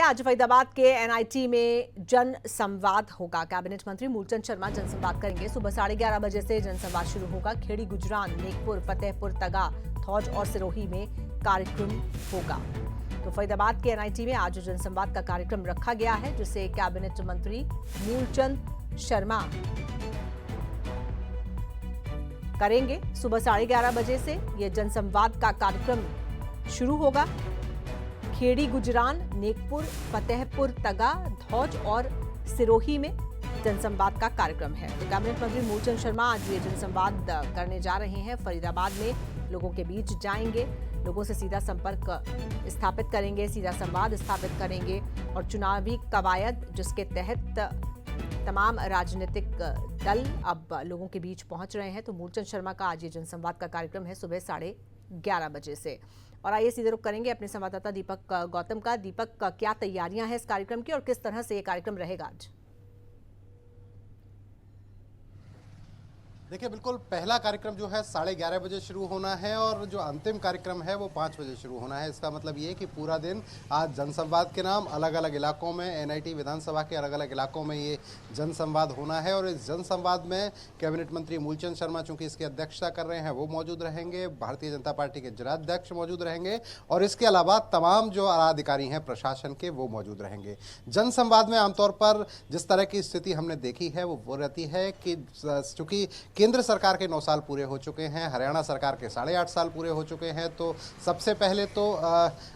आज फरीदाबाद के एनआईटी में जन संवाद होगा। कैबिनेट मंत्री मूलचंद शर्मा जनसंवाद करेंगे। सुबह 11:30 बजे से जनसंवाद शुरू होगा। खेड़ी, गुजरान, नेकपुर, फतेहपुर, तगा, थौज और सिरोही में कार्यक्रम होगा। तो फरीदाबाद के एनआईटी में आज जनसंवाद का कार्यक्रम रखा गया है, जिसे कैबिनेट मंत्री मूलचंद शर्मा करेंगे। सुबह 11:30 बजे से यह जनसंवाद का कार्यक्रम शुरू होगा। खेड़ी, गुजरान, नेकपुर, फतेहपुर, तगा, धौज और सिरोही में जनसंवाद का कार्यक्रम है। तो कैबिनेट मंत्री मूलचंद शर्मा आज ये जनसंवाद करने जा रहे हैं। फरीदाबाद में लोगों के बीच जाएंगे, लोगों से सीधा संपर्क स्थापित करेंगे, सीधा संवाद स्थापित करेंगे और चुनावी कवायद, जिसके तहत तमाम राजनीतिक दल अब लोगों के बीच पहुंच रहे हैं। तो मूलचंद शर्मा का आज ये जनसंवाद का कार्यक्रम है सुबह 11:30 बजे से। और आइए सीधे रुख करेंगे अपने संवाददाता दीपक गौतम का। दीपक, क्या तैयारियां हैं इस कार्यक्रम की और किस तरह से ये कार्यक्रम रहेगा आज? देखिए, बिल्कुल पहला कार्यक्रम जो है 11:30 बजे शुरू होना है और जो अंतिम कार्यक्रम है वो 5 बजे शुरू होना है। इसका मतलब ये कि पूरा दिन आज जनसंवाद के नाम अलग अलग इलाकों में, एनआईटी विधानसभा के अलग अलग इलाकों में ये जनसंवाद होना है। और इस जनसंवाद में कैबिनेट मंत्री मूलचंद शर्मा चूंकि इसकी अध्यक्षता कर रहे हैं वो मौजूद रहेंगे, भारतीय जनता पार्टी के जिलाध्यक्ष मौजूद रहेंगे और इसके अलावा तमाम जो आला अधिकारी हैं प्रशासन के वो मौजूद रहेंगे। जनसंवाद में आमतौर पर जिस तरह की स्थिति हमने देखी है वो रहती है कि चूंकि केंद्र सरकार के 9 साल पूरे हो चुके हैं, हरियाणा सरकार के 8.5 साल पूरे हो चुके हैं, तो सबसे पहले तो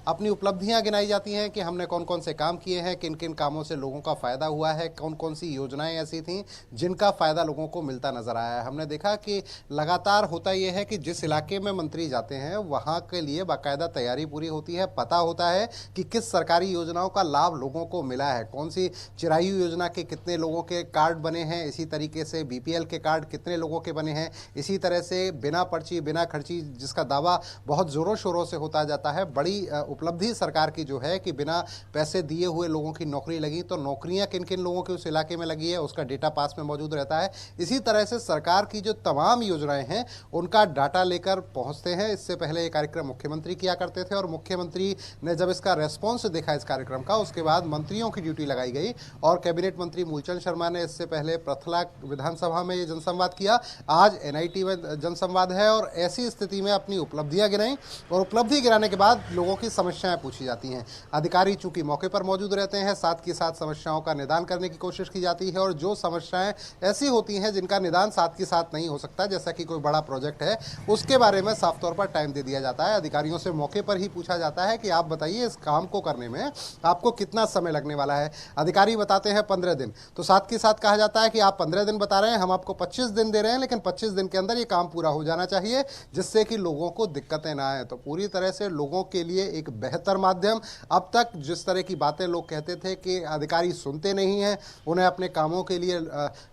अपनी उपलब्धियां गिनाई जाती हैं कि हमने कौन कौन से काम किए हैं, किन किन कामों से लोगों का फ़ायदा हुआ है, कौन कौन सी योजनाएं ऐसी थीं जिनका फ़ायदा लोगों को मिलता नज़र आया है। हमने देखा कि लगातार होता यह है कि जिस इलाके में मंत्री जाते हैं वहाँ के लिए बाकायदा तैयारी पूरी होती है, पता होता है कि किस सरकारी योजनाओं का लाभ लोगों को मिला है, कौन सी चिरायु योजना के कितने लोगों के कार्ड बने हैं, इसी तरीके से बीपीएल के कार्ड कितने लोगों के बने हैं, इसी तरह से बिना पर्ची बिना खर्ची जिसका दावा बहुत जोरों शोरों से होता जाता है। बड़ी उपलब्धि सरकार की जो है कि बिना पैसे दिए हुए लोगों की नौकरी लगी, तो नौकरियां किन किन लोगों के उस इलाके में लगी है उसका डेटा पास में मौजूद रहता है। इसी तरह से सरकार की जो तमाम योजनाएं हैं उनका डाटा लेकर पहुंचते हैं। इससे पहले ये कार्यक्रम मुख्यमंत्री किया करते थे और मुख्यमंत्री ने जब इसका रेस्पॉन्स देखा इस कार्यक्रम का, उसके बाद मंत्रियों की ड्यूटी लगाई गई और कैबिनेट मंत्री मूलचंद शर्मा ने इससे पहले प्रथला विधानसभा में ये जनसंवाद किया। आज एनआईटी में जनसंवाद है और ऐसी स्थिति में अपनी उपलब्धियां गिनाई और उपलब्धि गिनाने के बाद लोगों की समस्याएं पूछी जाती हैं। अधिकारी चूंकि मौके पर मौजूद रहते हैं, साथ के साथ समस्याओं का निदान करने की कोशिश की जाती है और जो समस्याएं ऐसी होती हैं जिनका निदान साथ के साथ नहीं हो सकता, जैसा कि कोई बड़ा प्रोजेक्ट है, उसके बारे में साफ तौर पर टाइम दे दिया जाता है। अधिकारियों से मौके पर ही पूछा जाता है कि आप बताइए इस काम को करने में आपको कितना समय लगने वाला है। अधिकारी बताते हैं 15 दिन, तो साथ के साथ कहा जाता है कि आप 15 दिन बता रहे हैं, हम आपको 25 दिन दे रहे हैं, लेकिन 25 दिन के अंदर ये काम पूरा हो जाना चाहिए जिससे कि लोगों को दिक्कतें ना आए। तो पूरी तरह से लोगों के लिए एक बेहतर माध्यम। अब तक जिस तरह की बातें लोग कहते थे कि अधिकारी सुनते नहीं हैं, उन्हें अपने कामों के लिए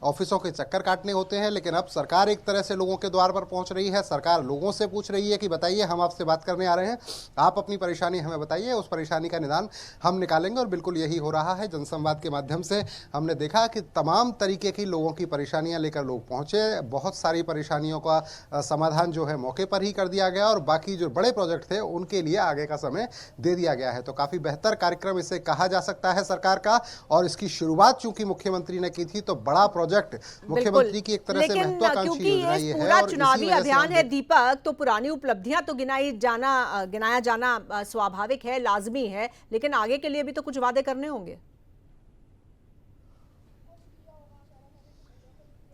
ऑफिसों के चक्कर काटने होते हैं, लेकिन अब सरकार एक तरह से लोगों के द्वार पर पहुंच रही है। सरकार लोगों से पूछ रही है कि बताइए, हम आपसे बात करने आ रहे हैं, आप अपनी परेशानी हमें बताइए, उस परेशानी का निदान हम निकालेंगे। और बिल्कुल यही हो रहा है। जनसंवाद के माध्यम से हमने देखा कि तमाम तरीके की लोगों की परेशानियां लेकर लोग पहुंचे। बहुत सारी परेशानियों का समाधान जो है मौके पर ही कर दिया गया और बाकी जो बड़े प्रोजेक्ट थे उनके लिए आगे का समय दे दिया गया है। तो काफी बेहतर कार्यक्रम इसे कहा जा सकता है सरकार का। और इसकी शुरुआत चूंकि मुख्यमंत्री ने की थी, तो बड़ा प्रोजेक्ट मुख्यमंत्री की एक तरह से महत्वाकांक्षी योजना ये है और चुनावी अभियान है दीपक, तो पुरानी उपलब्धियां तो गिनाया जाना स्वाभाविक है, लाजमी है, लेकिन आगे के लिए भी तो कुछ वादे करने होंगे।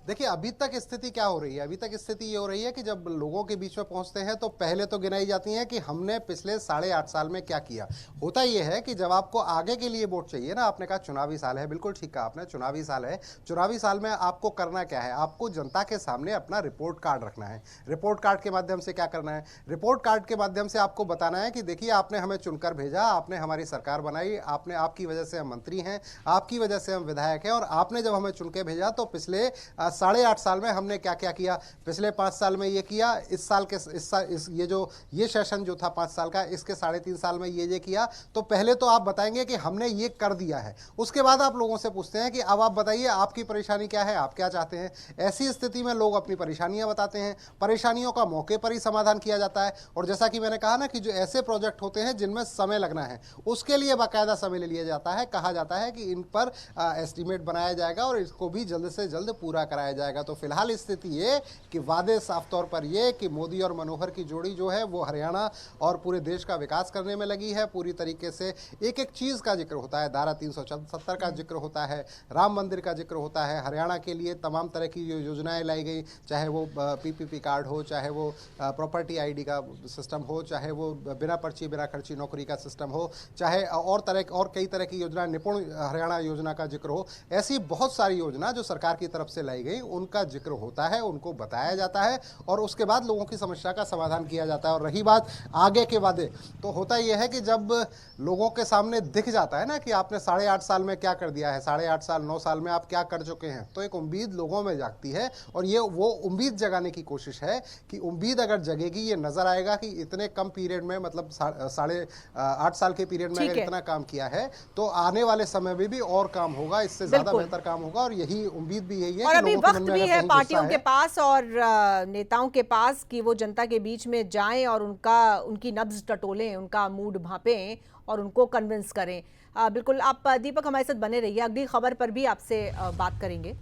देखिए, अभी तक स्थिति क्या हो रही है? अभी तक स्थिति ये हो रही है कि जब लोगों के बीच में पहुंचते हैं तो पहले तो गिनाई जाती हैं कि हमने पिछले 8.5 साल में क्या किया। होता ये है कि जब आपको आगे के लिए वोट चाहिए ना, आपने कहा चुनावी साल है, बिल्कुल ठीक कहा आपने, चुनावी साल है। चुनावी साल में आपको करना क्या है? आपको जनता के सामने अपना रिपोर्ट कार्ड रखना है। रिपोर्ट कार्ड के माध्यम से क्या करना है? रिपोर्ट कार्ड के माध्यम से आपको बताना है कि देखिए, आपने हमें चुनकर भेजा, आपने हमारी सरकार बनाई, आपकी वजह से हम मंत्री हैं, आपकी वजह से हम विधायक हैं और आपने जब हमें चुन के भेजा तो पिछले साढ़े 8 साल में हमने क्या क्या किया, पिछले 5 साल में ये किया, इस साल के ये सेशन जो था 5 साल का, इसके 3.5 साल में ये किया। तो पहले तो आप बताएंगे कि हमने ये कर दिया है, उसके बाद आप लोगों से पूछते हैं कि अब आप बताइए आपकी परेशानी क्या है, आप क्या चाहते हैं। ऐसी स्थिति में लोग अपनी परेशानियां बताते हैं, परेशानियों का मौके पर ही समाधान किया जाता है। और जैसा कि मैंने कहा ना कि जो ऐसे प्रोजेक्ट होते हैं जिनमें समय लगना है, उसके लिए बाकायदा समय ले लिया जाता है, कहा जाता है कि इन पर एस्टीमेट बनाया जाएगा और इसको भी जल्द से जल्द पूरा कराया जाएगा। तो फिलहाल स्थिति ये कि वादे साफ तौर पर ये कि मोदी और मनोहर की जोड़ी जो है वो हरियाणा और पूरे देश का विकास करने में लगी है। पूरी तरीके से एक एक चीज का जिक्र होता है, धारा 370 का जिक्र होता है, राम मंदिर का जिक्र होता है, हरियाणा के लिए तमाम तरह की जो योजनाएं लाई गई, चाहे वो पीपीपी कार्ड हो, चाहे वो प्रॉपर्टी आईडी का सिस्टम हो, चाहे वो बिना पर्ची बिना खर्ची नौकरी का सिस्टम हो, चाहे और कई तरह की योजना, निपुण हरियाणा योजना का जिक्र हो। ऐसी बहुत सारी योजना जो सरकार की तरफ से लाई गई उनका जिक्र होता है, उनको बताया जाता है और उसके बाद लोगों की समस्या का समाधान किया जाता है। और रही बात आगे के वादे, तो होता यह है कि जब लोगों के सामने दिख जाता है ना कि आपने 8.5 साल में क्या कर दिया है, 8.5 साल 9 साल में आप क्या कर चुके हैं, तो एक उम्मीद लोगों में जागती है। और ये वो उम्मीद जगाने की कोशिश है कि उम्मीद अगर जगेगी, ये नजर आएगा कि इतने कम पीरियड में, मतलब 8.5 साल के पीरियड में अगर इतना काम किया है तो आने वाले समय में भी और काम होगा, इससे ज्यादा बेहतर काम होगा। और यही उम्मीद भी यही है। और अभी वक्त भी है पार्टियों के पास और नेताओं के पास कि वो जनता के बीच में जाएं और उनकी नब्ज टटोलें, उनका मूड भांपें और उनको कन्विंस करें। बिल्कुल, आप दीपक हमारे साथ बने रहिए, अगली खबर पर भी आपसे बात करेंगे।